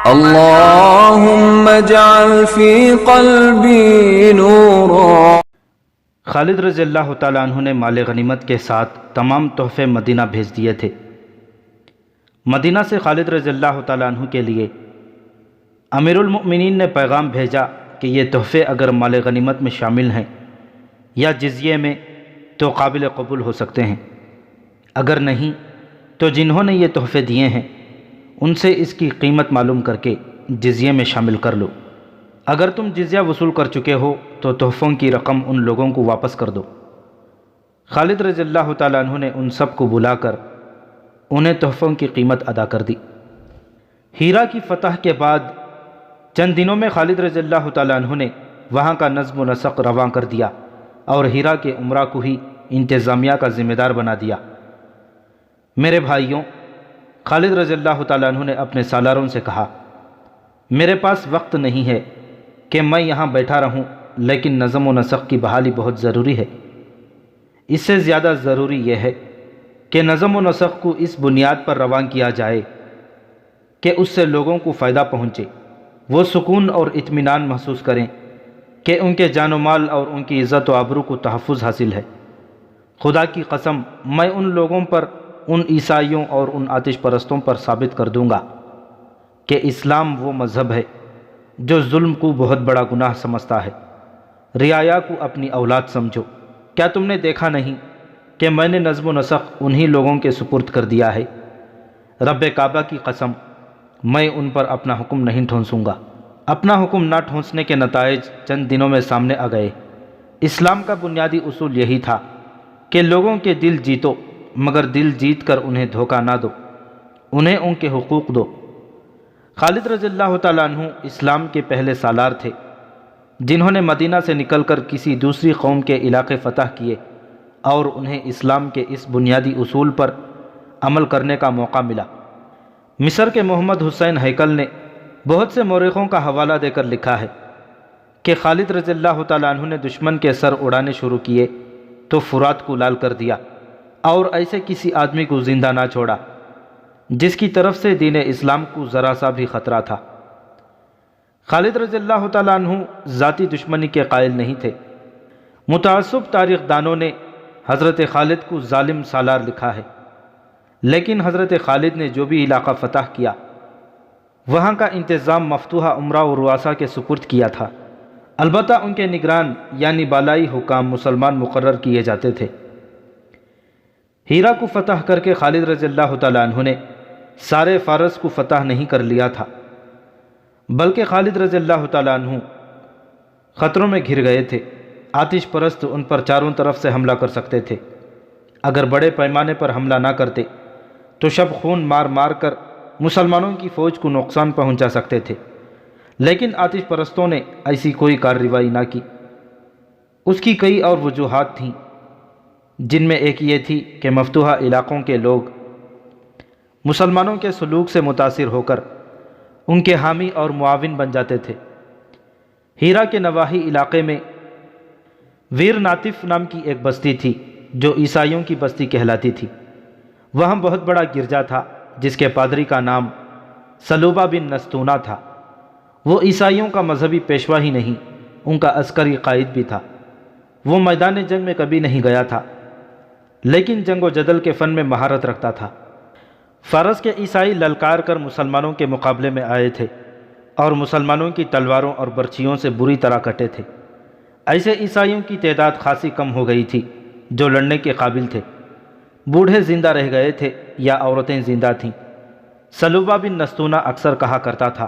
اللهم اجعل في قلبي نورا۔ خالد رضی اللہ تعالیٰ عنہ نے مال غنیمت کے ساتھ تمام تحفے مدینہ بھیج دیے تھے۔ مدینہ سے خالد رضی اللہ تعالیٰ عنہ کے لیے امیر المؤمنین نے پیغام بھیجا کہ یہ تحفے اگر مال غنیمت میں شامل ہیں یا جزیے میں تو قابل قبول ہو سکتے ہیں، اگر نہیں تو جنہوں نے یہ تحفے دیے ہیں ان سے اس کی قیمت معلوم کر کے جزیے میں شامل کر لو۔ اگر تم جزیہ وصول کر چکے ہو تو تحفوں کی رقم ان لوگوں کو واپس کر دو۔ خالد رضی اللہ تعالیٰ عنہ نے ان سب کو بلا کر انہیں تحفوں کی قیمت ادا کر دی۔ ہیرا کی فتح کے بعد چند دنوں میں خالد رضی اللہ تعالیٰ عنہ نے وہاں کا نظم و نسق رواں کر دیا اور ہیرا کے عمرہ کو ہی انتظامیہ کا ذمہ دار بنا دیا۔ میرے بھائیوں، خالد رضی اللہ تعالیٰ عنہ نے اپنے سالاروں سے کہا، میرے پاس وقت نہیں ہے کہ میں یہاں بیٹھا رہوں، لیکن نظم و نسق کی بحالی بہت ضروری ہے۔ اس سے زیادہ ضروری یہ ہے کہ نظم و نسق کو اس بنیاد پر رواں کیا جائے کہ اس سے لوگوں کو فائدہ پہنچے، وہ سکون اور اطمینان محسوس کریں کہ ان کے جان و مال اور ان کی عزت و آبرو کو تحفظ حاصل ہے۔ خدا کی قسم، میں ان لوگوں پر، ان عیسائیوں اور ان آتش پرستوں پر ثابت کر دوں گا کہ اسلام وہ مذہب ہے جو ظلم کو بہت بڑا گناہ سمجھتا ہے۔ رعایا کو اپنی اولاد سمجھو۔ کیا تم نے دیکھا نہیں کہ میں نے نظم و نسق انہی لوگوں کے سپرد کر دیا ہے؟ رب کعبہ کی قسم، میں ان پر اپنا حکم نہیں ٹھونسوں گا۔ اپنا حکم نہ ٹھونسنے کے نتائج چند دنوں میں سامنے آ گئے۔ اسلام کا بنیادی اصول یہی تھا کہ لوگوں کے دل جیتو، مگر دل جیت کر انہیں دھوکہ نہ دو، انہیں ان کے حقوق دو۔ خالد رضی اللہ تعالیٰ عنہ اسلام کے پہلے سالار تھے جنہوں نے مدینہ سے نکل کر کسی دوسری قوم کے علاقے فتح کیے اور انہیں اسلام کے اس بنیادی اصول پر عمل کرنے کا موقع ملا۔ مصر کے محمد حسین ہیکل نے بہت سے مورخوں کا حوالہ دے کر لکھا ہے کہ خالد رضی اللہ تعالیٰ عنہ نے دشمن کے سر اڑانے شروع کیے تو فرات کو لال کر دیا اور ایسے کسی آدمی کو زندہ نہ چھوڑا جس کی طرف سے دین اسلام کو ذرا سا بھی خطرہ تھا۔ خالد رضی اللہ تعالیٰ عنہ ذاتی دشمنی کے قائل نہیں تھے۔ متعصب تاریخ دانوں نے حضرت خالد کو ظالم سالار لکھا ہے، لیکن حضرت خالد نے جو بھی علاقہ فتح کیا وہاں کا انتظام مفتوحہ عمرہ و رؤسا کے سپرد کیا تھا۔ البتہ ان کے نگران یعنی بالائی حکام مسلمان مقرر کیے جاتے تھے۔ ہیرا کو فتح کر کے خالد رضی اللہ تعالیٰ عنہ نے سارے فارس کو فتح نہیں کر لیا تھا، بلکہ خالد رضی اللہ تعالیٰ عنہ خطروں میں گھر گئے تھے۔ آتش پرست ان پر چاروں طرف سے حملہ کر سکتے تھے۔ اگر بڑے پیمانے پر حملہ نہ کرتے تو شب خون مار مار کر مسلمانوں کی فوج کو نقصان پہنچا سکتے تھے، لیکن آتش پرستوں نے ایسی کوئی کارروائی نہ کی۔ اس کی کئی اور وجوہات تھیں، جن میں ایک یہ تھی کہ مفتوحہ علاقوں کے لوگ مسلمانوں کے سلوک سے متاثر ہو کر ان کے حامی اور معاون بن جاتے تھے۔ ہیرا کے نواحی علاقے میں ویر ناطف نام کی ایک بستی تھی جو عیسائیوں کی بستی کہلاتی تھی۔ وہاں بہت بڑا گرجا تھا جس کے پادری کا نام سلوبہ بن نستونہ تھا۔ وہ عیسائیوں کا مذہبی پیشوا ہی نہیں، ان کا عسکری قائد بھی تھا۔ وہ میدان جنگ میں کبھی نہیں گیا تھا، لیکن جنگ و جدل کے فن میں مہارت رکھتا تھا۔ فارس کے عیسائی للکار کر مسلمانوں کے مقابلے میں آئے تھے اور مسلمانوں کی تلواروں اور برچھیوں سے بری طرح کٹے تھے۔ ایسے عیسائیوں کی تعداد خاصی کم ہو گئی تھی جو لڑنے کے قابل تھے۔ بوڑھے زندہ رہ گئے تھے یا عورتیں زندہ تھیں۔ سلوبہ بن نستونہ اکثر کہا کرتا تھا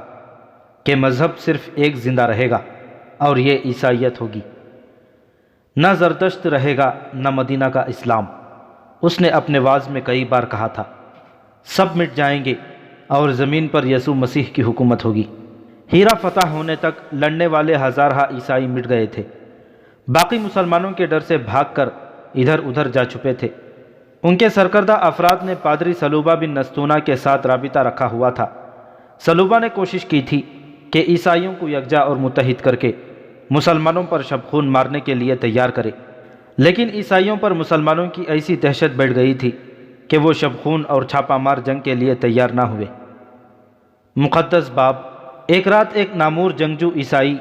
کہ مذہب صرف ایک زندہ رہے گا اور یہ عیسائیت ہوگی، نہ زرتشت رہے گا نہ مدینہ کا اسلام۔ اس نے اپنے وعظ میں کئی بار کہا تھا، سب مٹ جائیں گے اور زمین پر یسوع مسیح کی حکومت ہوگی۔ ہیرا فتح ہونے تک لڑنے والے ہزارہ عیسائی مٹ گئے تھے، باقی مسلمانوں کے ڈر سے بھاگ کر ادھر ادھر جا چھپے تھے۔ ان کے سرکردہ افراد نے پادری سلوبہ بن نستونہ کے ساتھ رابطہ رکھا ہوا تھا۔ سلوبہ نے کوشش کی تھی کہ عیسائیوں کو یکجا اور متحد کر کے مسلمانوں پر شب خون مارنے کے لیے تیار کرے، لیکن عیسائیوں پر مسلمانوں کی ایسی دہشت بیٹھ گئی تھی کہ وہ شب خون اور چھاپہ مار جنگ کے لیے تیار نہ ہوئے۔ مقدس باب۔ ایک رات ایک نامور جنگجو عیسائی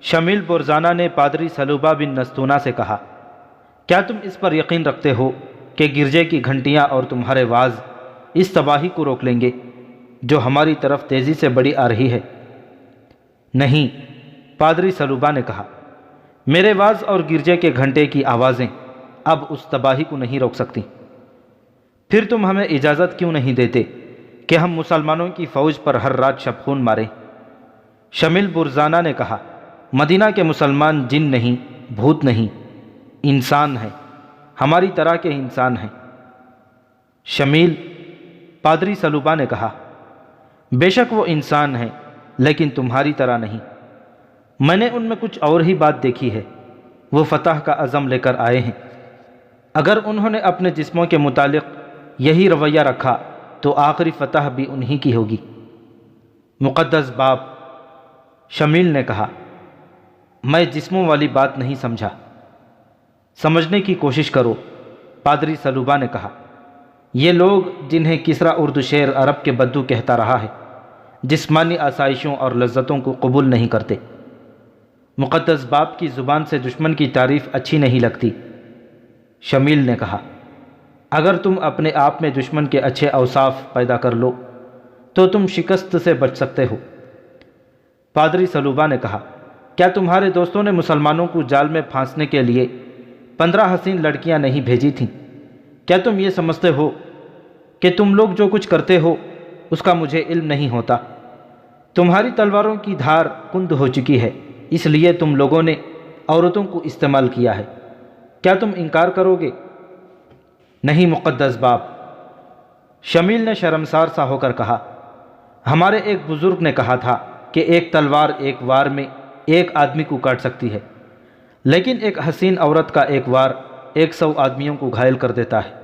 شمیل برزانہ نے پادری سلوبہ بن نستونہ سے کہا، کیا تم اس پر یقین رکھتے ہو کہ گرجے کی گھنٹیاں اور تمہارے واز اس تباہی کو روک لیں گے جو ہماری طرف تیزی سے بڑھی آ رہی ہے؟ نہیں، پادری سلوبہ نے کہا، میرے واز اور گرجے کے گھنٹے کی آوازیں اب اس تباہی کو نہیں روک سکتی۔ پھر تم ہمیں اجازت کیوں نہیں دیتے کہ ہم مسلمانوں کی فوج پر ہر رات شب خون ماریں؟ شمیل برزانہ نے کہا، مدینہ کے مسلمان جن نہیں، بھوت نہیں، انسان ہیں، ہماری طرح کے انسان ہیں۔ شمیل، پادری سلوبہ نے کہا، بے شک وہ انسان ہیں لیکن تمہاری طرح نہیں۔ میں نے ان میں کچھ اور ہی بات دیکھی ہے۔ وہ فتح کا عزم لے کر آئے ہیں۔ اگر انہوں نے اپنے جسموں کے متعلق یہی رویہ رکھا تو آخری فتح بھی انہی کی ہوگی۔ مقدس باپ، شمیل نے کہا، میں جسموں والی بات نہیں سمجھا۔ سمجھنے کی کوشش کرو، پادری سلوبہ نے کہا۔ یہ لوگ جنہیں کسریٰ اردو شعر عرب کے بدو کہتا رہا ہے، جسمانی آسائشوں اور لذتوں کو قبول نہیں کرتے۔ مقدس باپ کی زبان سے دشمن کی تعریف اچھی نہیں لگتی۔ شمیل نے کہا، اگر تم اپنے آپ میں دشمن کے اچھے اوصاف پیدا کر لو تو تم شکست سے بچ سکتے ہو۔ پادری سلوبہ نے کہا، کیا تمہارے دوستوں نے مسلمانوں کو جال میں پھانسنے کے لیے 15 حسین لڑکیاں نہیں بھیجی تھیں؟ کیا تم یہ سمجھتے ہو کہ تم لوگ جو کچھ کرتے ہو اس کا مجھے علم نہیں ہوتا؟ تمہاری تلواروں کی دھار کند ہو چکی ہے، اس لیے تم لوگوں نے عورتوں کو استعمال کیا ہے۔ کیا تم انکار کرو گے؟ نہیں مقدس باپ، شمیل نے شرمسار سا ہو کر کہا، ہمارے ایک بزرگ نے کہا تھا کہ ایک تلوار ایک وار میں ایک آدمی کو کاٹ سکتی ہے، لیکن ایک حسین عورت کا ایک وار 100 آدمیوں کو گھائل کر دیتا ہے۔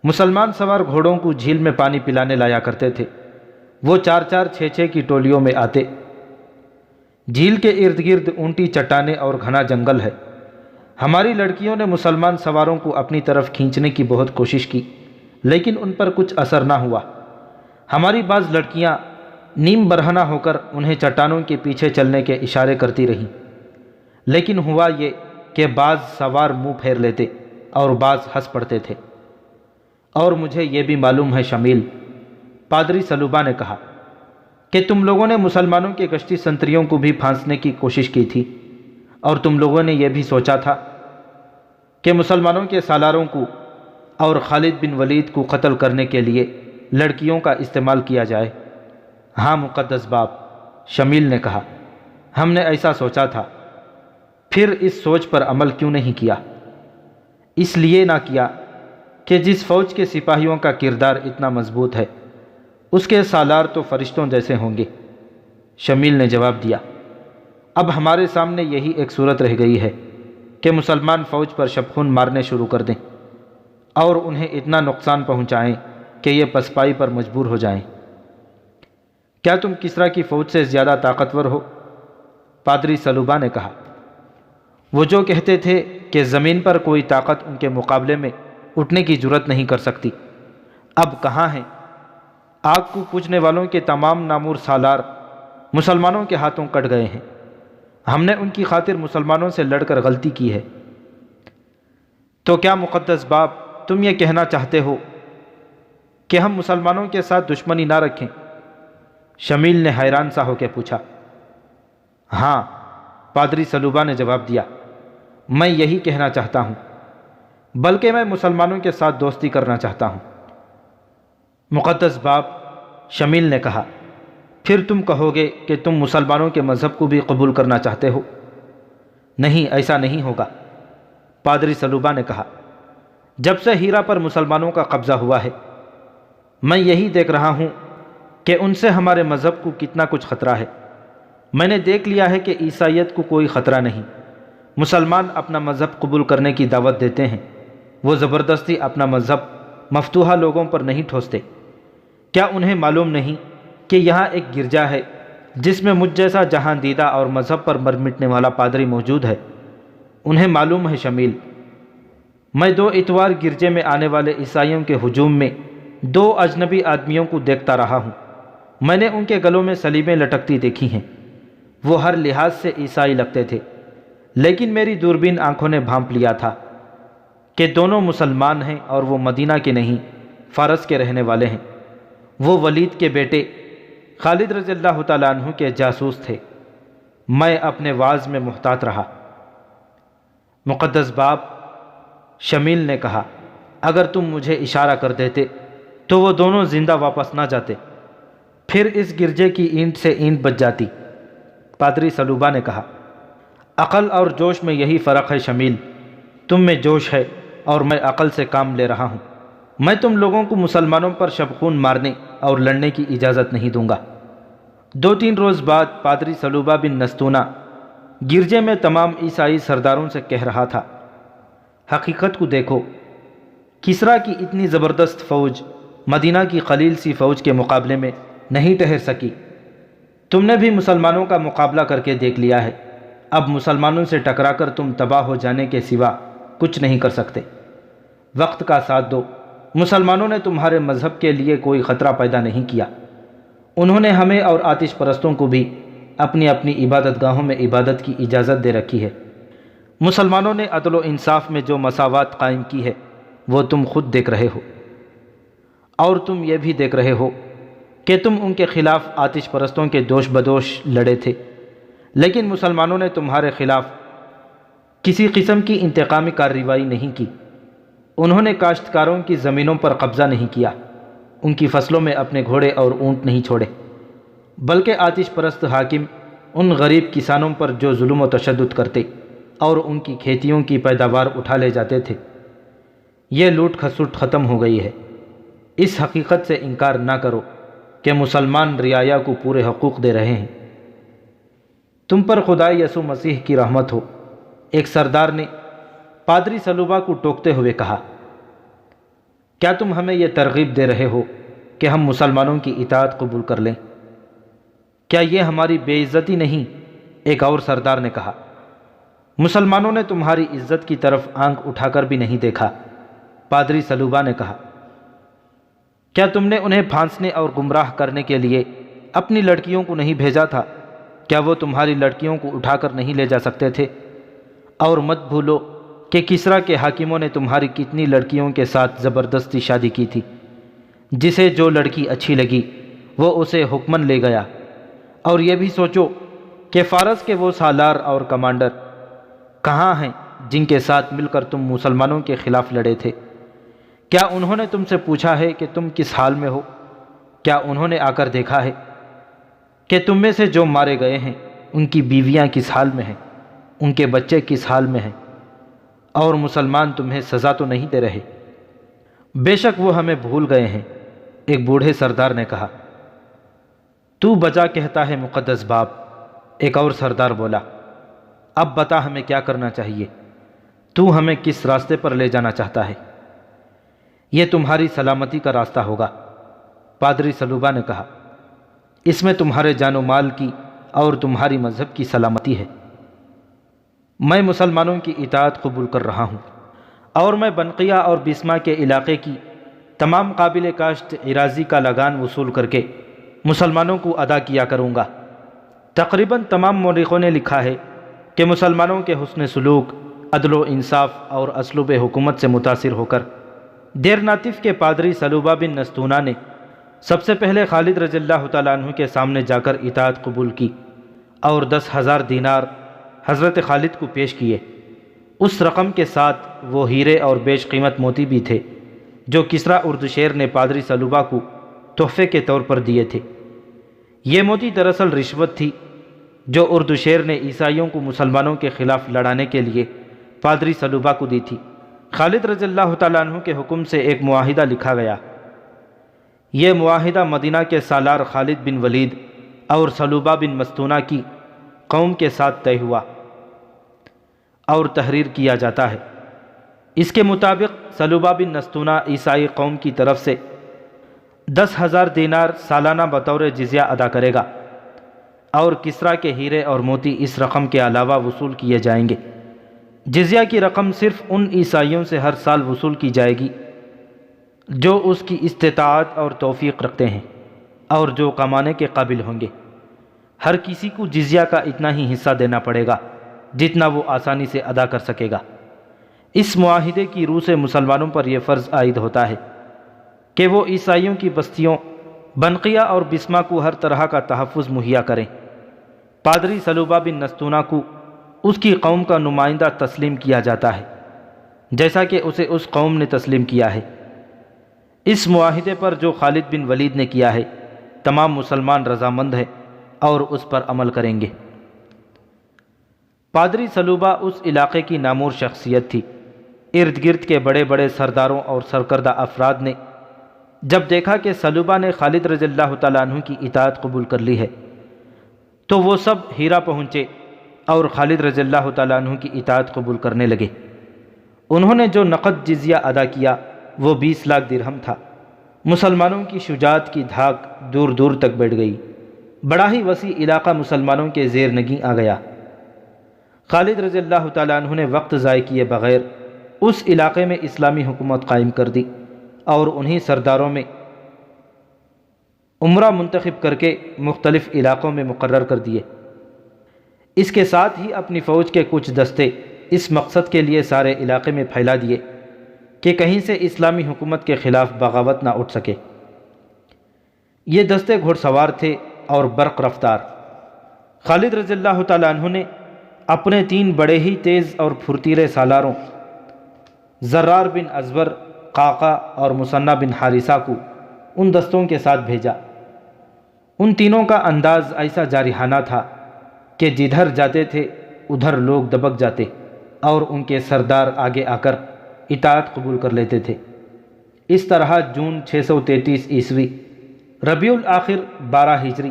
مسلمان سوار گھوڑوں کو جھیل میں پانی پلانے لایا کرتے تھے۔ وہ 4-4 6-6 کی ٹولیوں میں آتے۔ جھیل کے ارد گرد اونٹی چٹانیں اور گھنا جنگل ہے۔ ہماری لڑکیوں نے مسلمان سواروں کو اپنی طرف کھینچنے کی بہت کوشش کی، لیکن ان پر کچھ اثر نہ ہوا۔ ہماری بعض لڑکیاں نیم برہنہ ہو کر انہیں چٹانوں کے پیچھے چلنے کے اشارے کرتی رہیں، لیکن ہوا یہ کہ بعض سوار منہ پھیر لیتے اور بعض ہنس پڑتے تھے۔ اور مجھے یہ بھی معلوم ہے شمیل، پادری سلوبہ نے کہا، کہ تم لوگوں نے مسلمانوں کے گشتی سنتریوں کو بھی پھانسنے کی کوشش کی تھی، اور تم لوگوں نے یہ بھی سوچا تھا کہ مسلمانوں کے سالاروں کو اور خالد بن ولید کو قتل کرنے کے لیے لڑکیوں کا استعمال کیا جائے۔ ہاں مقدس باپ، شمیل نے کہا، ہم نے ایسا سوچا تھا۔ پھر اس سوچ پر عمل کیوں نہیں کیا؟ اس لیے نہ کیا کہ جس فوج کے سپاہیوں کا کردار اتنا مضبوط ہے اس کے سالار تو فرشتوں جیسے ہوں گے۔ شمیل نے جواب دیا، اب ہمارے سامنے یہی ایک صورت رہ گئی ہے کہ مسلمان فوج پر شب خون مارنے شروع کر دیں اور انہیں اتنا نقصان پہنچائیں کہ یہ پسپائی پر مجبور ہو جائیں۔ کیا تم کسریٰ کی فوج سے زیادہ طاقتور ہو؟ پادری سلوبہ نے کہا، وہ جو کہتے تھے کہ زمین پر کوئی طاقت ان کے مقابلے میں اٹھنے کی جرت نہیں کر سکتی، اب کہاں ہیں؟ آگ کو پوجنے والوں کے تمام نامور سالار مسلمانوں کے ہاتھوں کٹ گئے ہیں۔ ہم نے ان کی خاطر مسلمانوں سے لڑ کر غلطی کی ہے۔ تو کیا مقدس باپ تم یہ کہنا چاہتے ہو کہ ہم مسلمانوں کے ساتھ دشمنی نہ رکھیں؟ شمیل نے حیران سا ہو کے پوچھا۔ ہاں، پادری سلوبہ نے جواب دیا، میں یہی کہنا چاہتا ہوں، بلکہ میں مسلمانوں کے ساتھ دوستی کرنا چاہتا ہوں۔ مقدس باپ، شمیل نے کہا، پھر تم کہو گے کہ تم مسلمانوں کے مذہب کو بھی قبول کرنا چاہتے ہو؟ نہیں، ایسا نہیں ہوگا، پادری سلوبہ نے کہا۔ جب سے ہیرا پر مسلمانوں کا قبضہ ہوا ہے میں یہی دیکھ رہا ہوں کہ ان سے ہمارے مذہب کو کتنا کچھ خطرہ ہے۔ میں نے دیکھ لیا ہے کہ عیسائیت کو کوئی خطرہ نہیں۔ مسلمان اپنا مذہب قبول کرنے کی دعوت دیتے ہیں، وہ زبردستی اپنا مذہب مفتوحہ لوگوں پر نہیں ٹھوستے۔ کیا انہیں معلوم نہیں کہ یہاں ایک گرجا ہے جس میں مجھ جیسا جہاں دیدہ اور مذہب پر مر مٹنے والا پادری موجود ہے؟ انہیں معلوم ہے شمیل، میں 2 اتوار گرجے میں آنے والے عیسائیوں کے ہجوم میں 2 اجنبی آدمیوں کو دیکھتا رہا ہوں میں نے ان کے گلوں میں صلیبیں لٹکتی دیکھی ہیں۔ وہ ہر لحاظ سے عیسائی لگتے تھے، لیکن میری دوربین آنکھوں نے بھانپ لیا تھا کہ دونوں مسلمان ہیں اور وہ مدینہ کے نہیں، فارس کے رہنے والے ہیں۔ وہ ولید کے بیٹے خالد رضی اللہ تعالیٰ عنہ کے جاسوس تھے۔ میں اپنے واعظ میں محتاط رہا۔ مقدس باپ شمیل نے کہا، اگر تم مجھے اشارہ کر دیتے تو وہ دونوں زندہ واپس نہ جاتے، پھر اس گرجے کی اینٹ سے اینٹ بچ جاتی۔ پادری سلوبہ نے کہا، عقل اور جوش میں یہی فرق ہے شمیل، تم میں جوش ہے اور میں عقل سے کام لے رہا ہوں۔ میں تم لوگوں کو مسلمانوں پر شبخون مارنے اور لڑنے کی اجازت نہیں دوں گا۔ 2-3 روز بعد پادری سلوبہ بن نستونہ گرجے میں تمام عیسائی سرداروں سے کہہ رہا تھا، حقیقت کو دیکھو، کسریٰ کی اتنی زبردست فوج مدینہ کی قلیل سی فوج کے مقابلے میں نہیں ٹھہر سکی۔ تم نے بھی مسلمانوں کا مقابلہ کر کے دیکھ لیا ہے، اب مسلمانوں سے ٹکرا کر تم تباہ ہو جانے کے سوا کچھ نہیں کر سکتے۔ وقت کا ساتھ دو، مسلمانوں نے تمہارے مذہب کے لیے کوئی خطرہ پیدا نہیں کیا۔ انہوں نے ہمیں اور آتش پرستوں کو بھی اپنی اپنی عبادت گاہوں میں عبادت کی اجازت دے رکھی ہے۔ مسلمانوں نے عدل و انصاف میں جو مساوات قائم کی ہے وہ تم خود دیکھ رہے ہو، اور تم یہ بھی دیکھ رہے ہو کہ تم ان کے خلاف آتش پرستوں کے دوش بدوش لڑے تھے، لیکن مسلمانوں نے تمہارے خلاف کسی قسم کی انتقامی کارروائی نہیں کی۔ انہوں نے کاشتکاروں کی زمینوں پر قبضہ نہیں کیا، ان کی فصلوں میں اپنے گھوڑے اور اونٹ نہیں چھوڑے، بلکہ آتش پرست حاکم ان غریب کسانوں پر جو ظلم و تشدد کرتے اور ان کی کھیتیوں کی پیداوار اٹھا لے جاتے تھے۔ یہ لوٹ کھسوٹ ختم ہو گئی ہے۔ اس حقیقت سے انکار نہ کرو کہ مسلمان رعایا کو پورے حقوق دے رہے ہیں۔ تم پر خدا یسوع مسیح کی رحمت ہو، ایک سردار نے پادری سلوبہ کو ٹوکتے ہوئے کہا، کیا تم ہمیں یہ ترغیب دے رہے ہو کہ ہم مسلمانوں کی اطاعت قبول کر لیں؟ کیا یہ ہماری بے عزتی نہیں؟ ایک اور سردار نے کہا، مسلمانوں نے تمہاری عزت کی طرف آنکھ اٹھا کر بھی نہیں دیکھا۔ پادری سلوبہ نے کہا، کیا تم نے انہیں پھانسنے اور گمراہ کرنے کے لیے اپنی لڑکیوں کو نہیں بھیجا تھا؟ کیا وہ تمہاری لڑکیوں کو اٹھا کر نہیں لے جا سکتے تھے؟ اور مت بھولو کہ کسریٰ کے حاکموں نے تمہاری کتنی لڑکیوں کے ساتھ زبردستی شادی کی تھی۔ جسے جو لڑکی اچھی لگی وہ اسے حکماً لے گیا۔ اور یہ بھی سوچو کہ فارس کے وہ سالار اور کمانڈر کہاں ہیں جن کے ساتھ مل کر تم مسلمانوں کے خلاف لڑے تھے؟ کیا انہوں نے تم سے پوچھا ہے کہ تم کس حال میں ہو؟ کیا انہوں نے آ کر دیکھا ہے کہ تم میں سے جو مارے گئے ہیں ان کی بیویاں کس حال میں ہیں، ان کے بچے کس حال میں ہیں؟ اور مسلمان تمہیں سزا تو نہیں دے رہے؟ بے شک وہ ہمیں بھول گئے ہیں، ایک بوڑھے سردار نے کہا۔ تو بجا کہتا ہے مقدس باپ، ایک اور سردار بولا، اب بتا ہمیں کیا کرنا چاہیے؟ تو ہمیں کس راستے پر لے جانا چاہتا ہے؟ یہ تمہاری سلامتی کا راستہ ہوگا، پادری سلوبہ نے کہا۔ اس میں تمہارے جان و مال کی اور تمہاری مذہب کی سلامتی ہے۔ میں مسلمانوں کی اطاعت قبول کر رہا ہوں، اور میں بنقیہ اور بسما کے علاقے کی تمام قابل کاشت اراضی کا لگان وصول کر کے مسلمانوں کو ادا کیا کروں گا۔ تقریباً تمام مورخوں نے لکھا ہے کہ مسلمانوں کے حسن سلوک، عدل و انصاف اور اسلوب حکومت سے متاثر ہو کر دیرناتف کے پادری سلوبہ بن نستونہ نے سب سے پہلے خالد رضی اللہ تعالیٰ عنہ کے سامنے جا کر اطاعت قبول کی اور 10,000 دینار حضرت خالد کو پیش کیے۔ اس رقم کے ساتھ وہ ہیرے اور بیش قیمت موتی بھی تھے جو کسریٰ اردشیر نے پادری سلوبہ کو تحفے کے طور پر دیے تھے۔ یہ موتی دراصل رشوت تھی جو اردشیر نے عیسائیوں کو مسلمانوں کے خلاف لڑانے کے لیے پادری سلوبہ کو دی تھی۔ خالد رضی اللہ تعالیٰ عنہ کے حکم سے ایک معاہدہ لکھا گیا۔ یہ معاہدہ مدینہ کے سالار خالد بن ولید اور سلوبہ بن مستونہ کی قوم کے ساتھ طے ہوا اور تحریر کیا جاتا ہے۔ اس کے مطابق سلوبہ بن نستونہ عیسائی قوم کی طرف سے 10,000 دینار سالانہ بطور جزیہ ادا کرے گا، اور کسریٰ کے ہیرے اور موتی اس رقم کے علاوہ وصول کیے جائیں گے۔ جزیہ کی رقم صرف ان عیسائیوں سے ہر سال وصول کی جائے گی جو اس کی استطاعت اور توفیق رکھتے ہیں، اور جو کمانے کے قابل ہوں گے۔ ہر کسی کو جزیہ کا اتنا ہی حصہ دینا پڑے گا جتنا وہ آسانی سے ادا کر سکے گا۔ اس معاہدے کی روح سے مسلمانوں پر یہ فرض عائد ہوتا ہے کہ وہ عیسائیوں کی بستیوں بنقیہ اور بسما کو ہر طرح کا تحفظ مہیا کریں۔ پادری سلوبہ بن نستونہ کو اس کی قوم کا نمائندہ تسلیم کیا جاتا ہے، جیسا کہ اسے اس قوم نے تسلیم کیا ہے۔ اس معاہدے پر جو خالد بن ولید نے کیا ہے، تمام مسلمان رضامند ہیں اور اس پر عمل کریں گے۔ پادری سلوبہ اس علاقے کی نامور شخصیت تھی۔ ارد گرد کے بڑے بڑے سرداروں اور سرکردہ افراد نے جب دیکھا کہ سلوبہ نے خالد رضی اللہ تعالیٰ عنہ کی اطاعت قبول کر لی ہے تو وہ سب ہیرا پہنچے اور خالد رضی اللہ تعالیٰ عنہ کی اطاعت قبول کرنے لگے۔ انہوں نے جو نقد جزیہ ادا کیا وہ 20 لاکھ درہم تھا۔ مسلمانوں کی شجاعت کی دھاک دور دور تک بیٹھ گئی۔ بڑا ہی وسیع علاقہ مسلمانوں کے زیر نگیں آ گیا۔ خالد رضی اللہ تعالیٰ عنہ نے وقت ضائع کیے بغیر اس علاقے میں اسلامی حکومت قائم کر دی اور انہی سرداروں میں عمرہ منتخب کر کے مختلف علاقوں میں مقرر کر دیے۔ اس کے ساتھ ہی اپنی فوج کے کچھ دستے اس مقصد کے لیے سارے علاقے میں پھیلا دیے کہ کہیں سے اسلامی حکومت کے خلاف بغاوت نہ اٹھ سکے۔ یہ دستے گھڑ سوار تھے اور برق رفتار۔ خالد رضی اللہ تعالیٰ عنہ نے اپنے 3 بڑے ہی تیز اور پھرتیلے سالاروں زرار بن ازور، قعقاع اور مثنی بن حارثہ کو ان دستوں کے ساتھ بھیجا۔ ان تینوں کا انداز ایسا جارحانہ تھا کہ جدھر جاتے تھے ادھر لوگ دبک جاتے اور ان کے سردار آگے آ کر اطاعت قبول کر لیتے تھے۔ اس طرح جون 633 عیسوی ربیع الاخر 12 ہجری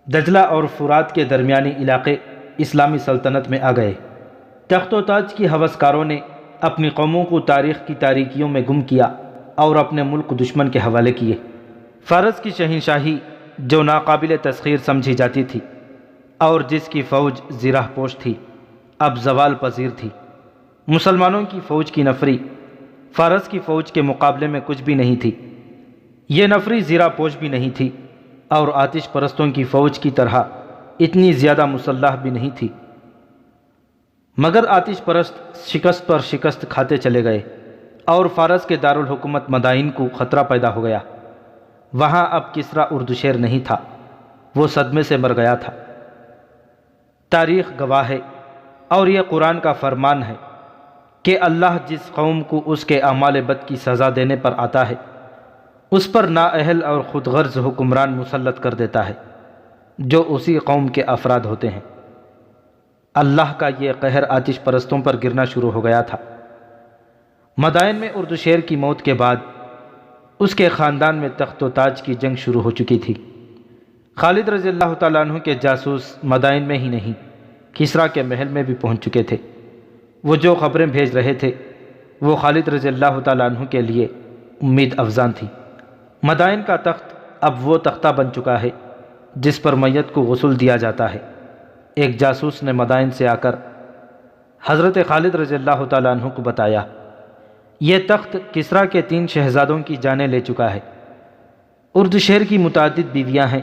دجلہ اور فرات کے درمیانی علاقے اسلامی سلطنت میں آ گئے۔ تخت و تاج کی ہوسکاروں نے اپنی قوموں کو تاریخ کی تاریکیوں میں گم کیا اور اپنے ملک دشمن کے حوالے کیے۔ فارس کی شہنشاہی جو ناقابل تسخیر سمجھی جاتی تھی اور جس کی فوج زرہ پوش تھی، اب زوال پذیر تھی۔ مسلمانوں کی فوج کی نفری فارس کی فوج کے مقابلے میں کچھ بھی نہیں تھی۔ یہ نفری زرہ پوش بھی نہیں تھی اور آتش پرستوں کی فوج کی طرح اتنی زیادہ مسلح بھی نہیں تھی، مگر آتش پرست شکست پر شکست کھاتے چلے گئے اور فارس کے دارالحکومت مدائن کو خطرہ پیدا ہو گیا۔ وہاں اب کسریٰ اردشیر نہیں تھا، وہ صدمے سے مر گیا تھا۔ تاریخ گواہ ہے اور یہ قرآن کا فرمان ہے کہ اللہ جس قوم کو اس کے اعمال بد کی سزا دینے پر آتا ہے اس پر نااہل اور خود غرض حکمران مسلط کر دیتا ہے جو اسی قوم کے افراد ہوتے ہیں۔ اللہ کا یہ قہر آتش پرستوں پر گرنا شروع ہو گیا تھا۔ مدائن میں اردشیر کی موت کے بعد اس کے خاندان میں تخت و تاج کی جنگ شروع ہو چکی تھی۔ خالد رضی اللہ تعالیٰ عنہ کے جاسوس مدائن میں ہی نہیں کسریٰ کے محل میں بھی پہنچ چکے تھے۔ وہ جو خبریں بھیج رہے تھے وہ خالد رضی اللہ تعالیٰ عنہ کے لیے امید افزان تھی۔ مدائن کا تخت اب وہ تختہ بن چکا ہے جس پر میت کو غسل دیا جاتا ہے۔ ایک جاسوس نے مدائن سے آ کر حضرت خالد رضی اللہ تعالیٰ عنہ کو بتایا، یہ تخت کسریٰ کے 3 شہزادوں کی جانیں لے چکا ہے۔ اردشیر کی متعدد بیویاں ہیں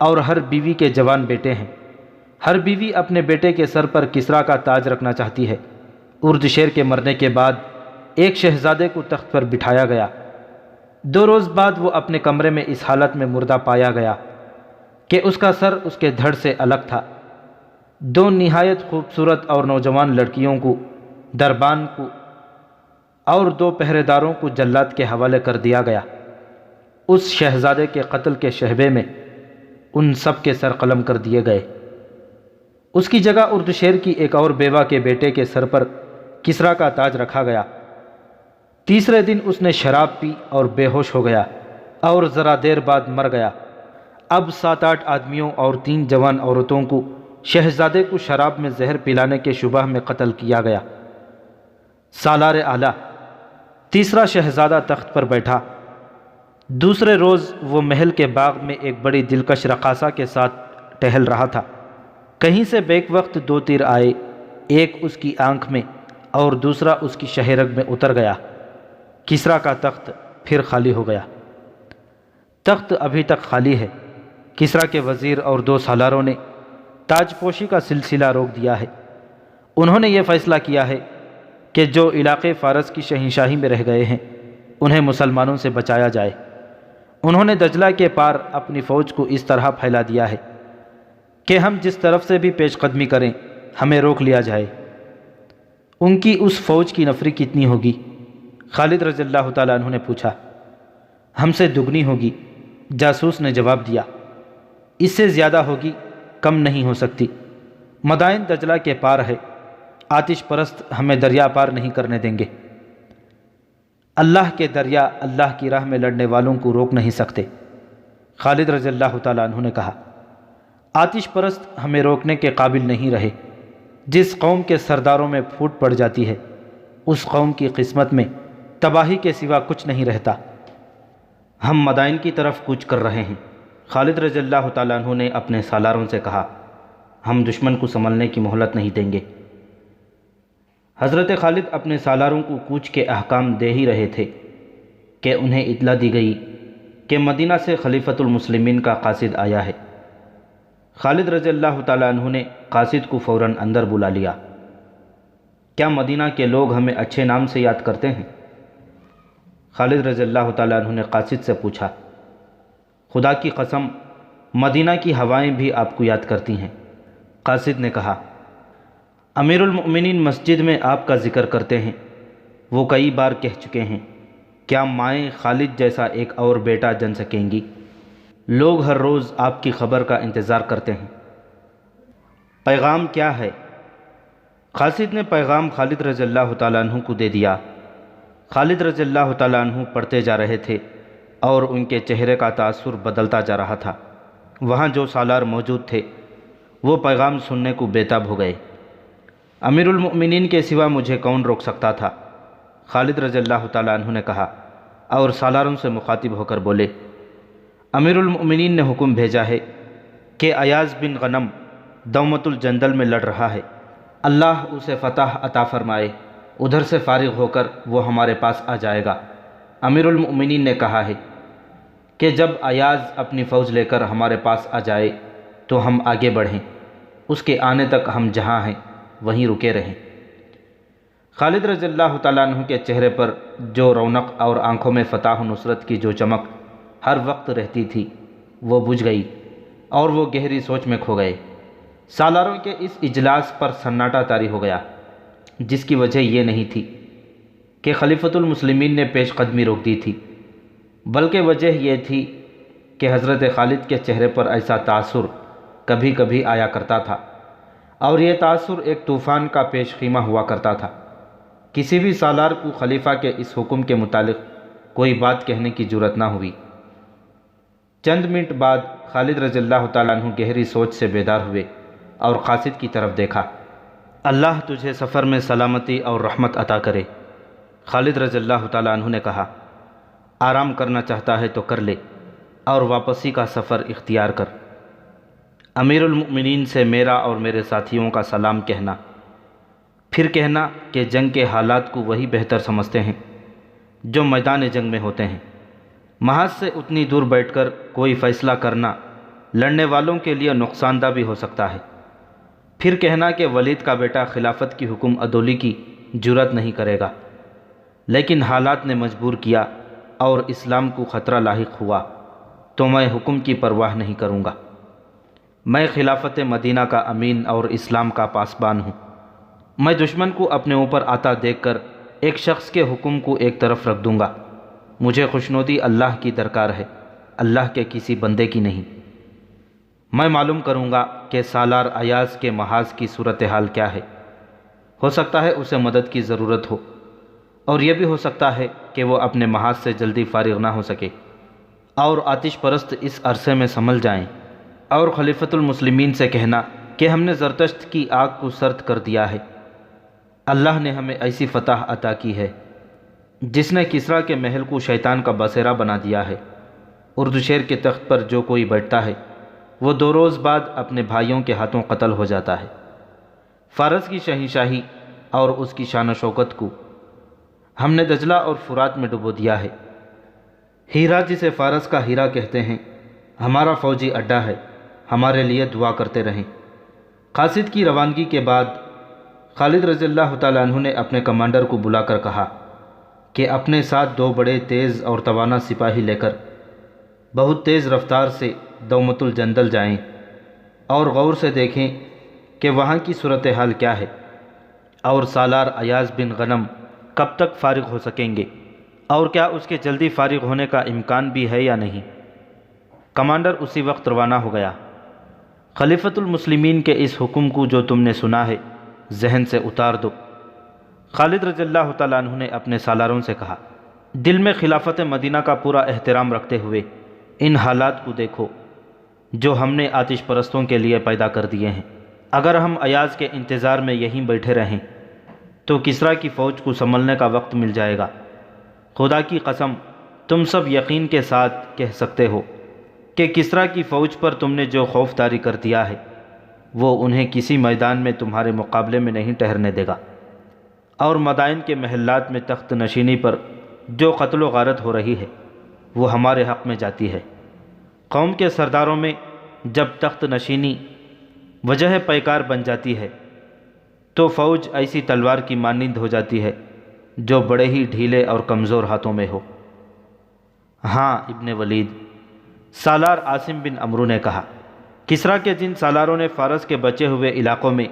اور ہر بیوی کے جوان بیٹے ہیں۔ ہر بیوی اپنے بیٹے کے سر پر کسریٰ کا تاج رکھنا چاہتی ہے۔ اردشیر کے مرنے کے بعد ایک شہزادے کو تخت پر بٹھایا گیا۔ 2 روز بعد وہ اپنے کمرے میں اس حالت میں مردہ پایا گیا کہ اس کا سر اس کے دھڑ سے الگ تھا۔ 2 نہایت خوبصورت اور نوجوان لڑکیوں کو دربان کو اور 2 پہرے داروں کو جلاد کے حوالے کر دیا گیا۔ اس شہزادے کے قتل کے شہبے میں ان سب کے سر قلم کر دیے گئے۔ اس کی جگہ اردشیر کی ایک اور بیوہ کے بیٹے کے سر پر کسریٰ کا تاج رکھا گیا۔ تیسرے دن اس نے شراب پی اور بے ہوش ہو گیا اور ذرا دیر بعد مر گیا۔ اب 7-8 آدمیوں اور 3 جوان عورتوں کو شہزادے کو شراب میں زہر پلانے کے شبہ میں قتل کیا گیا۔ سالار اعلیٰ تیسرا شہزادہ تخت پر بیٹھا۔ دوسرے روز وہ محل کے باغ میں ایک بڑی دلکش رقاصہ کے ساتھ ٹہل رہا تھا۔ کہیں سے بیک وقت 2 تیر آئے، ایک اس کی آنکھ میں اور دوسرا اس کی شہرگ میں اتر گیا۔ کسریٰ کا تخت پھر خالی ہو گیا۔ تخت ابھی تک خالی ہے۔ کسریٰ کے وزیر اور 2 سالاروں نے تاج پوشی کا سلسلہ روک دیا ہے۔ انہوں نے یہ فیصلہ کیا ہے کہ جو علاقے فارس کی شہنشاہی میں رہ گئے ہیں انہیں مسلمانوں سے بچایا جائے۔ انہوں نے دجلہ کے پار اپنی فوج کو اس طرح پھیلا دیا ہے کہ ہم جس طرف سے بھی پیش قدمی کریں ہمیں روک لیا جائے۔ ان کی اس فوج کی نفری کتنی ہوگی؟ خالد رضی اللہ تعالیٰ عنہ نے پوچھا۔ ہم سے دگنی ہوگی، جاسوس نے جواب دیا۔ اس سے زیادہ ہوگی، کم نہیں ہو سکتی۔ مدائن دجلہ کے پار ہے، آتش پرست ہمیں دریا پار نہیں کرنے دیں گے۔ اللہ کے دریا اللہ کی راہ میں لڑنے والوں کو روک نہیں سکتے۔ خالد رضی اللہ تعالیٰ عنہ نے کہا، آتش پرست ہمیں روکنے کے قابل نہیں رہے۔ جس قوم کے سرداروں میں پھوٹ پڑ جاتی ہے اس قوم کی قسمت میں تباہی کے سوا کچھ نہیں رہتا۔ ہم مدائن کی طرف کوچ کر رہے ہیں۔ خالد رضی اللہ تعالیٰ عنہ نے اپنے سالاروں سے کہا، ہم دشمن کو سنبھلنے کی مہلت نہیں دیں گے۔ حضرت خالد اپنے سالاروں کو کوچ کے احکام دے ہی رہے تھے کہ انہیں اطلاع دی گئی کہ مدینہ سے خلیفۃ المسلمین کا قاصد آیا ہے۔ خالد رضی اللہ تعالیٰ عنہ نے قاصد کو فوراً اندر بلا لیا۔ کیا مدینہ کے لوگ ہمیں اچھے نام سے یاد کرتے ہیں؟ خالد رضی اللہ تعالیٰ عنہ نے قاصد سے پوچھا۔ خدا کی قسم مدینہ کی ہوائیں بھی آپ کو یاد کرتی ہیں۔ قاصد نے کہا، امیر المؤمنین مسجد میں آپ کا ذکر کرتے ہیں۔ وہ کئی بار کہہ چکے ہیں، کیا مائیں خالد جیسا ایک اور بیٹا جن سکیں گی؟ لوگ ہر روز آپ کی خبر کا انتظار کرتے ہیں۔ پیغام کیا ہے؟ قاصد نے پیغام خالد رضی اللہ تعالیٰ عنہ کو دے دیا۔ خالد رضی اللہ تعالیٰ عنہ پڑھتے جا رہے تھے اور ان کے چہرے کا تاثر بدلتا جا رہا تھا۔ وہاں جو سالار موجود تھے وہ پیغام سننے کو بے تاب ہو گئے۔ امیر المؤمنین کے سوا مجھے کون روک سکتا تھا؟ خالد رضی اللہ تعالیٰ عنہ نے کہا اور سالاروں سے مخاطب ہو کر بولے، امیر المؤمنین نے حکم بھیجا ہے کہ ایاز بن غنم دومت الجندل میں لڑ رہا ہے۔ اللہ اسے فتح عطا فرمائے، ادھر سے فارغ ہو کر وہ ہمارے پاس آ جائے گا۔ امیر المؤمنین نے کہا ہے کہ جب ایاز اپنی فوج لے کر ہمارے پاس آ جائے تو ہم آگے بڑھیں، اس کے آنے تک ہم جہاں ہیں وہیں رکے رہیں۔ خالد رضی اللہ تعالیٰ عنہ کے چہرے پر جو رونق اور آنکھوں میں فتح و نصرت کی جو چمک ہر وقت رہتی تھی وہ بجھ گئی اور وہ گہری سوچ میں کھو گئے۔ سالاروں کے اس اجلاس پر سناٹا طاری ہو گیا، جس کی وجہ یہ نہیں تھی کہ خلیفۃ المسلمین نے پیش قدمی روک دی تھی، بلکہ وجہ یہ تھی کہ حضرت خالد کے چہرے پر ایسا تاثر کبھی کبھی آیا کرتا تھا اور یہ تاثر ایک طوفان کا پیش خیمہ ہوا کرتا تھا۔ کسی بھی سالار کو خلیفہ کے اس حکم کے متعلق کوئی بات کہنے کی جرأت نہ ہوئی۔ چند منٹ بعد خالد رضی اللہ تعالیٰ عنہ گہری سوچ سے بیدار ہوئے اور قاصد کی طرف دیکھا۔ اللہ تجھے سفر میں سلامتی اور رحمت عطا کرے۔ خالد رضی اللہ تعالیٰ عنہ نے کہا، آرام کرنا چاہتا ہے تو کر لے اور واپسی کا سفر اختیار کر۔ امیر المؤمنین سے میرا اور میرے ساتھیوں کا سلام کہنا، پھر کہنا کہ جنگ کے حالات کو وہی بہتر سمجھتے ہیں جو میدان جنگ میں ہوتے ہیں۔ محاذ سے اتنی دور بیٹھ کر کوئی فیصلہ کرنا لڑنے والوں کے لیے نقصان دہ بھی ہو سکتا ہے۔ پھر کہنا کہ ولید کا بیٹا خلافت کی حکم عدولی کی جرأت نہیں کرے گا، لیکن حالات نے مجبور کیا اور اسلام کو خطرہ لاحق ہوا تو میں حکم کی پرواہ نہیں کروں گا۔ میں خلافت مدینہ کا امین اور اسلام کا پاسبان ہوں۔ میں دشمن کو اپنے اوپر آتا دیکھ کر ایک شخص کے حکم کو ایک طرف رکھ دوں گا۔ مجھے خوشنودی اللہ کی درکار ہے، اللہ کے کسی بندے کی نہیں۔ میں معلوم کروں گا کہ سالار ایاز کے محاذ کی صورتحال کیا ہے۔ ہو سکتا ہے اسے مدد کی ضرورت ہو، اور یہ بھی ہو سکتا ہے کہ وہ اپنے محاذ سے جلدی فارغ نہ ہو سکے اور آتش پرست اس عرصے میں سنبھل جائیں۔ اور خلیفۃ المسلمین سے کہنا کہ ہم نے زرتشت کی آگ کو سرد کر دیا ہے۔ اللہ نے ہمیں ایسی فتح عطا کی ہے جس نے کسریٰ کے محل کو شیطان کا بسیرا بنا دیا ہے۔ اردو شیر کے تخت پر جو کوئی بیٹھتا ہے وہ 2 روز بعد اپنے بھائیوں کے ہاتھوں قتل ہو جاتا ہے۔ فارس کی شہنشاہی اور اس کی شان و شوکت کو ہم نے دجلہ اور فرات میں ڈبو دیا ہے۔ ہیرا جسے فارس کا ہیرا کہتے ہیں، ہمارا فوجی اڈا ہے، ہمارے لیے دعا کرتے رہیں۔ قاصد کی روانگی کے بعد خالد رضی اللہ تعالیٰ عنہ نے اپنے کمانڈر کو بلا کر کہا کہ اپنے ساتھ 2 بڑے تیز اور توانا سپاہی لے کر بہت تیز رفتار سے دومت الجندل جائیں اور غور سے دیکھیں کہ وہاں کی صورتحال کیا ہے اور سالار ایاز بن غنم کب تک فارغ ہو سکیں گے اور کیا اس کے جلدی فارغ ہونے کا امکان بھی ہے یا نہیں۔ کمانڈر اسی وقت روانہ ہو گیا۔ خلیفۃ المسلمین کے اس حکم کو جو تم نے سنا ہے ذہن سے اتار دو۔ خالد رضی اللہ تعالیٰ عنہ نے اپنے سالاروں سے کہا، دل میں خلافت مدینہ کا پورا احترام رکھتے ہوئے ان حالات کو دیکھو جو ہم نے آتش پرستوں کے لیے پیدا کر دیے ہیں۔ اگر ہم ایاز کے انتظار میں یہیں بیٹھے رہیں تو کسریٰ کی فوج کو سنبھلنے کا وقت مل جائے گا۔ خدا کی قسم تم سب یقین کے ساتھ کہہ سکتے ہو کہ کسریٰ کی فوج پر تم نے جو خوف طاری کر دیا ہے وہ انہیں کسی میدان میں تمہارے مقابلے میں نہیں ٹھہرنے دے گا، اور مدائن کے محلات میں تخت نشینی پر جو قتل و غارت ہو رہی ہے وہ ہمارے حق میں جاتی ہے۔ قوم کے سرداروں میں جب تخت نشینی وجہ پیکار بن جاتی ہے تو فوج ایسی تلوار کی مانند ہو جاتی ہے جو بڑے ہی ڈھیلے اور کمزور ہاتھوں میں ہو۔ ہاں ابن ولید، سالار عاصم بن عمرو نے کہا، کسریٰ کے جن سالاروں نے فارس کے بچے ہوئے علاقوں میں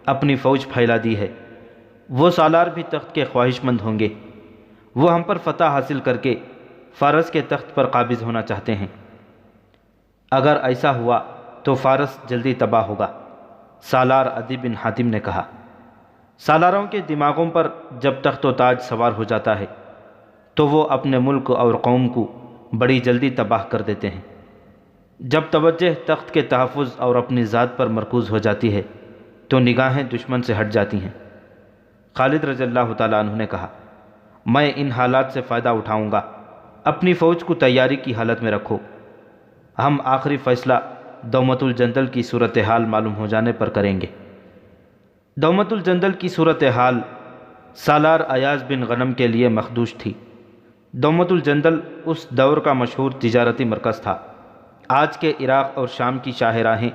اپنی فوج پھیلا دی ہے وہ سالار بھی تخت کے خواہش مند ہوں گے۔ وہ ہم پر فتح حاصل کر کے فارس کے تخت پر قابض ہونا چاہتے ہیں۔ اگر ایسا ہوا تو فارس جلدی تباہ ہوگا۔ سالار عدی بن حاتم نے کہا، سالاروں کے دماغوں پر جب تخت و تاج سوار ہو جاتا ہے تو وہ اپنے ملک اور قوم کو بڑی جلدی تباہ کر دیتے ہیں۔ جب توجہ تخت کے تحفظ اور اپنی ذات پر مرکوز ہو جاتی ہے تو نگاہیں دشمن سے ہٹ جاتی ہیں۔ خالد رضی اللہ تعالیٰ عنہ نے کہا، میں ان حالات سے فائدہ اٹھاؤں گا، اپنی فوج کو تیاری کی حالت میں رکھو۔ ہم آخری فیصلہ دومت الجندل کی صورتحال معلوم ہو جانے پر کریں گے۔ دومت الجندل کی صورتحال سالار ایاز بن غنم کے لیے مخدوش تھی۔ دومت الجندل اس دور کا مشہور تجارتی مرکز تھا۔ آج کے عراق اور شام کی شاہراہیں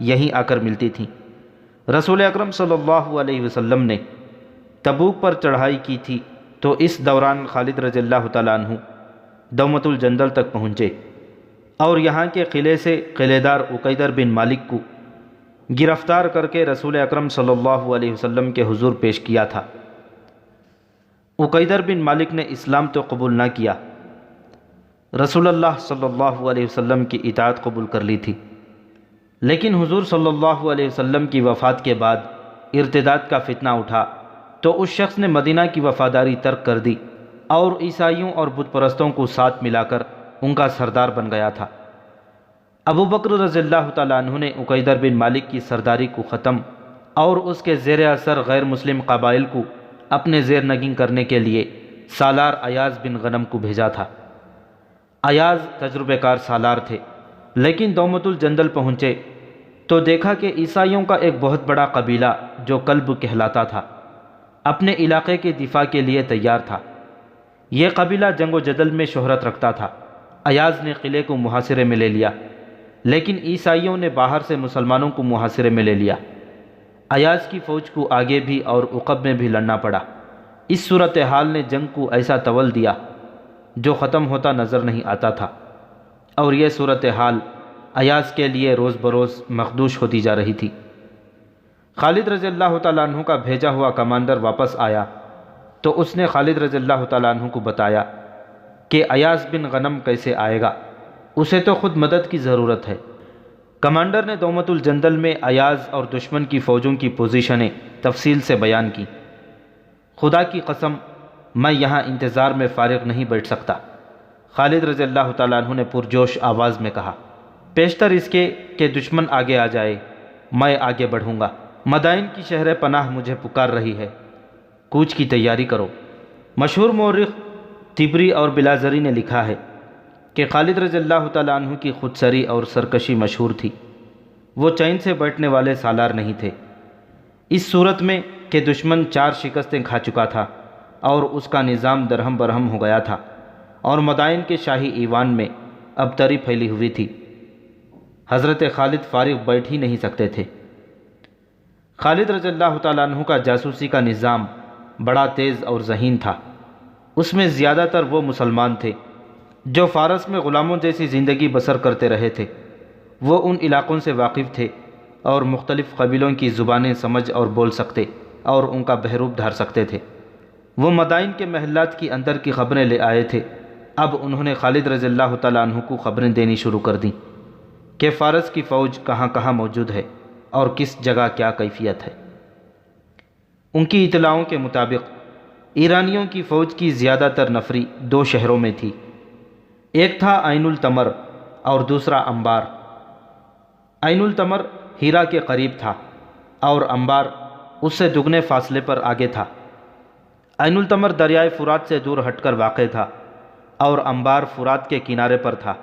یہیں آ کر ملتی تھیں۔ رسول اکرم صلی اللہ علیہ وسلم نے تبوک پر چڑھائی کی تھی تو اس دوران خالد رضی اللہ تعالیٰ عنہ دومت الجندل تک پہنچے اور یہاں کے قلعے سے قلعے دار عقیدر بن مالک کو گرفتار کر کے رسول اکرم صلی اللہ علیہ وسلم کے حضور پیش کیا تھا۔ عقیدر بن مالک نے اسلام تو قبول نہ کیا، رسول اللہ صلی اللہ علیہ وسلم کی اطاعت قبول کر لی تھی، لیکن حضور صلی اللہ علیہ وسلم کی وفات کے بعد ارتداد کا فتنہ اٹھا تو اس شخص نے مدینہ کی وفاداری ترک کر دی اور عیسائیوں اور بت پرستوں کو ساتھ ملا کر ان کا سردار بن گیا تھا۔ ابو بکر رضی اللہ تعالیٰ عنہ نے عقیدر بن مالک کی سرداری کو ختم اور اس کے زیر اثر غیر مسلم قبائل کو اپنے زیر نگین کرنے کے لیے سالار ایاز بن غنم کو بھیجا تھا۔ ایاز تجربہ کار سالار تھے، لیکن دومت الجندل پہنچے تو دیکھا کہ عیسائیوں کا ایک بہت بڑا قبیلہ جو کلب کہلاتا تھا اپنے علاقے کے دفاع کے لیے تیار تھا۔ یہ قبیلہ جنگ و جدل میں شہرت رکھتا تھا۔ ایاز نے قلعے کو محاصرے میں لے لیا، لیکن عیسائیوں نے باہر سے مسلمانوں کو محاصرے میں لے لیا۔ ایاز کی فوج کو آگے بھی اور عقب میں بھی لڑنا پڑا۔ اس صورتحال نے جنگ کو ایسا طول دیا جو ختم ہوتا نظر نہیں آتا تھا، اور یہ صورتحال ایاز کے لیے روز بروز مخدوش ہوتی جا رہی تھی۔ خالد رضی اللہ تعالیٰ عنہ کا بھیجا ہوا کمانڈر واپس آیا تو اس نے خالد رضی اللہ تعالیٰ عنہ کو بتایا کہ ایاز بن غنم کیسے آئے گا، اسے تو خود مدد کی ضرورت ہے۔ کمانڈر نے دومت الجندل میں ایاز اور دشمن کی فوجوں کی پوزیشنیں تفصیل سے بیان کی۔ خدا کی قسم میں یہاں انتظار میں فارغ نہیں بیٹھ سکتا، خالد رضی اللہ تعالیٰ عنہ نے پرجوش آواز میں کہا۔ پیشتر اس کے کہ دشمن آگے آ جائے، میں آگے بڑھوں گا۔ مدائن کی شہر پناہ مجھے پکار رہی ہے، کوچ کی تیاری کرو۔ مشہور مورخ طبری اور بلازری نے لکھا ہے کہ خالد رضی اللہ تعالیٰ عنہ کی خودسری اور سرکشی مشہور تھی۔ وہ چین سے بیٹھنے والے سالار نہیں تھے۔ اس صورت میں کہ دشمن 4 شکستیں کھا چکا تھا اور اس کا نظام درہم برہم ہو گیا تھا، اور مدائن کے شاہی ایوان میں ابتری پھیلی ہوئی تھی۔ حضرت خالد فارغ بیٹھ ہی نہیں سکتے تھے۔ خالد رضی اللہ تعالیٰ عنہ کا جاسوسی کا نظام بڑا تیز اور ذہین تھا۔ اس میں زیادہ تر وہ مسلمان تھے جو فارس میں غلاموں جیسی زندگی بسر کرتے رہے تھے۔ وہ ان علاقوں سے واقف تھے اور مختلف قبیلوں کی زبانیں سمجھ اور بول سکتے اور ان کا بحروب دھار سکتے تھے۔ وہ مدائن کے محلات کی اندر کی خبریں لے آئے تھے۔ اب انہوں نے خالد رضی اللہ تعالیٰ عنہ کو خبریں دینی شروع کر دیں کہ فارس کی فوج کہاں کہاں موجود ہے اور کس جگہ کیا کیفیت ہے۔ ان کی اطلاعوں کے مطابق ایرانیوں کی فوج کی زیادہ تر نفری 2 شہروں میں تھی۔ ایک تھا عین التمر اور دوسرا انبار۔ عین التمر ہیرا کے قریب تھا اور انبار اس سے دگنے فاصلے پر آگے تھا۔ عین التمر دریائے فرات سے دور ہٹ کر واقع تھا اور انبار فرات کے کنارے پر تھا۔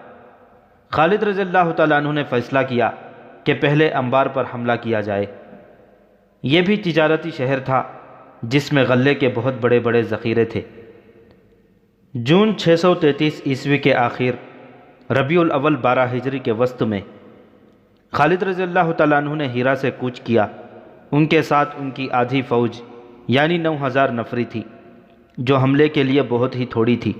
خالد رضی اللہ تعالیٰ عنہ نے فیصلہ کیا کہ پہلے انبار پر حملہ کیا جائے۔ یہ بھی تجارتی شہر تھا جس میں غلے کے بہت بڑے بڑے ذخیرے تھے۔ جون 633 عیسوی کے آخر ربیع الاول 12 ہجری کے وسط میں خالد رضی اللہ تعالیٰ عنہ نے ہیرا سے کوچ کیا۔ ان کے ساتھ ان کی آدھی فوج یعنی 9000 نفری تھی جو حملے کے لیے بہت ہی تھوڑی تھی،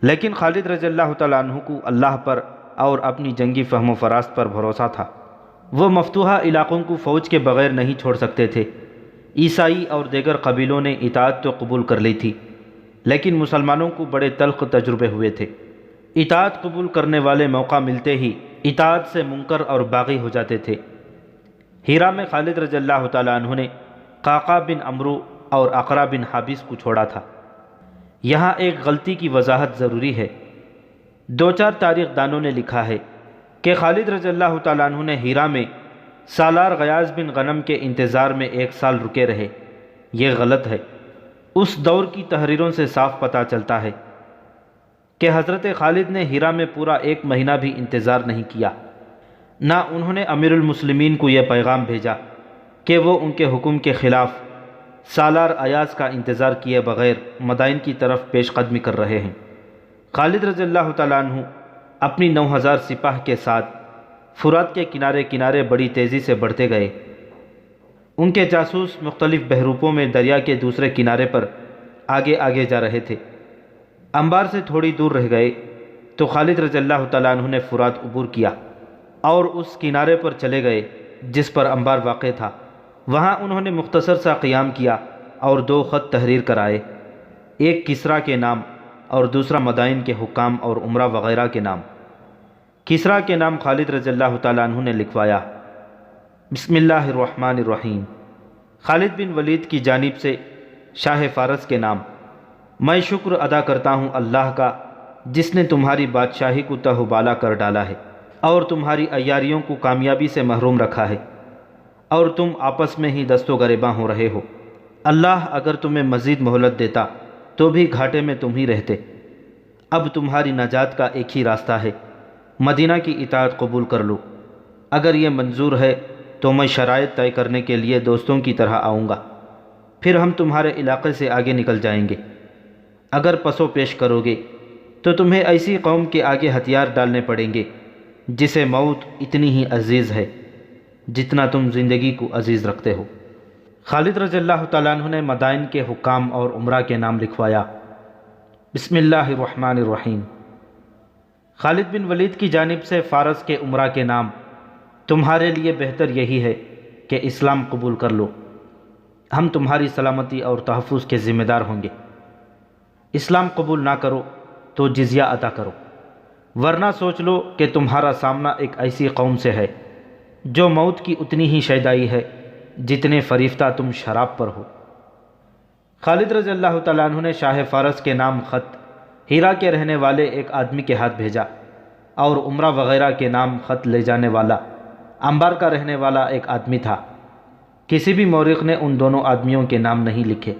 لیکن خالد رضی اللہ تعالیٰ عنہ کو اللہ پر اور اپنی جنگی فہم و فراست پر بھروسہ تھا۔ وہ مفتوحہ علاقوں کو فوج کے بغیر نہیں چھوڑ سکتے تھے۔ عیسائی اور دیگر قبیلوں نے اطاعت تو قبول کر لی تھی، لیکن مسلمانوں کو بڑے تلخ تجربے ہوئے تھے۔ اطاعت قبول کرنے والے موقع ملتے ہی اطاعت سے منکر اور باغی ہو جاتے تھے۔ ہیرا میں خالد رضی اللہ تعالیٰ عنہ نے قعقاع بن عمرو اور اقرع بن حابس کو چھوڑا تھا۔ یہاں ایک غلطی کی وضاحت ضروری ہے۔ 2-4 تاریخ دانوں نے لکھا ہے کہ خالد رضی اللہ تعالیٰ عنہ نے ہیرا میں سالار غیاث بن غنم کے انتظار میں 1 سال رکے رہے۔ یہ غلط ہے۔ اس دور کی تحریروں سے صاف پتہ چلتا ہے کہ حضرت خالد نے ہیرا میں پورا 1 مہینہ بھی انتظار نہیں کیا، نہ انہوں نے امیر المسلمین کو یہ پیغام بھیجا کہ وہ ان کے حکم کے خلاف سالار ایاز کا انتظار کیے بغیر مدائن کی طرف پیش قدمی کر رہے ہیں۔ خالد رضی اللہ تعالیٰ عنہ اپنی 9000 سپاہ کے ساتھ فرات کے کنارے کنارے بڑی تیزی سے بڑھتے گئے۔ ان کے جاسوس مختلف بحروپوں میں دریا کے دوسرے کنارے پر آگے آگے جا رہے تھے۔ انبار سے تھوڑی دور رہ گئے تو خالد رضی اللہ تعالیٰ عنہ نے فرات عبور کیا اور اس کنارے پر چلے گئے جس پر انبار واقع تھا۔ وہاں انہوں نے مختصر سا قیام کیا اور 2 خط تحریر کرائے، ایک کسریٰ کے نام اور دوسرا مدائن کے حکام اور عمرہ وغیرہ کے نام۔ کسریٰ کے نام خالد رضی اللہ تعالیٰ عنہ نے لکھوایا، بسم اللہ الرحمن الرحیم، خالد بن ولید کی جانب سے شاہ فارس کے نام۔ میں شکر ادا کرتا ہوں اللہ کا جس نے تمہاری بادشاہی کو تہ و بالا کر ڈالا ہے اور تمہاری عیاریوں کو کامیابی سے محروم رکھا ہے، اور تم آپس میں ہی دست و گریباں ہو رہے ہو۔ اللہ اگر تمہیں مزید مہلت دیتا تو بھی گھاٹے میں تم ہی رہتے۔ اب تمہاری نجات کا ایک ہی راستہ ہے، مدینہ کی اطاعت قبول کر لو۔ اگر یہ منظور ہے تو میں شرائط طے کرنے کے لیے دوستوں کی طرح آؤں گا، پھر ہم تمہارے علاقے سے آگے نکل جائیں گے۔ اگر پسو پیش کرو گے تو تمہیں ایسی قوم کے آگے ہتھیار ڈالنے پڑیں گے جسے موت اتنی ہی عزیز ہے جتنا تم زندگی کو عزیز رکھتے ہو۔ خالد رضی اللہ تعالیٰ عنہ نے مدائن کے حکام اور عمرہ کے نام لکھوایا، بسم اللہ الرحمن الرحیم۔ خالد بن ولید کی جانب سے فارس کے عمرہ کے نام، تمہارے لیے بہتر یہی ہے کہ اسلام قبول کر لو، ہم تمہاری سلامتی اور تحفظ کے ذمہ دار ہوں گے۔ اسلام قبول نہ کرو تو جزیہ ادا کرو، ورنہ سوچ لو کہ تمہارا سامنا ایک ایسی قوم سے ہے جو موت کی اتنی ہی شیدائی ہے جتنے فریفتہ تم شراب پر ہو۔ خالد رضی اللہ تعالیٰ عنہ نے شاہ فارس کے نام خط ہیرا کے رہنے والے ایک آدمی کے ہاتھ بھیجا اور عمرہ وغیرہ کے نام خط لے جانے والا انبار کا رہنے والا ایک آدمی تھا۔ کسی بھی مورخ نے ان دونوں آدمیوں کے نام نہیں لکھے۔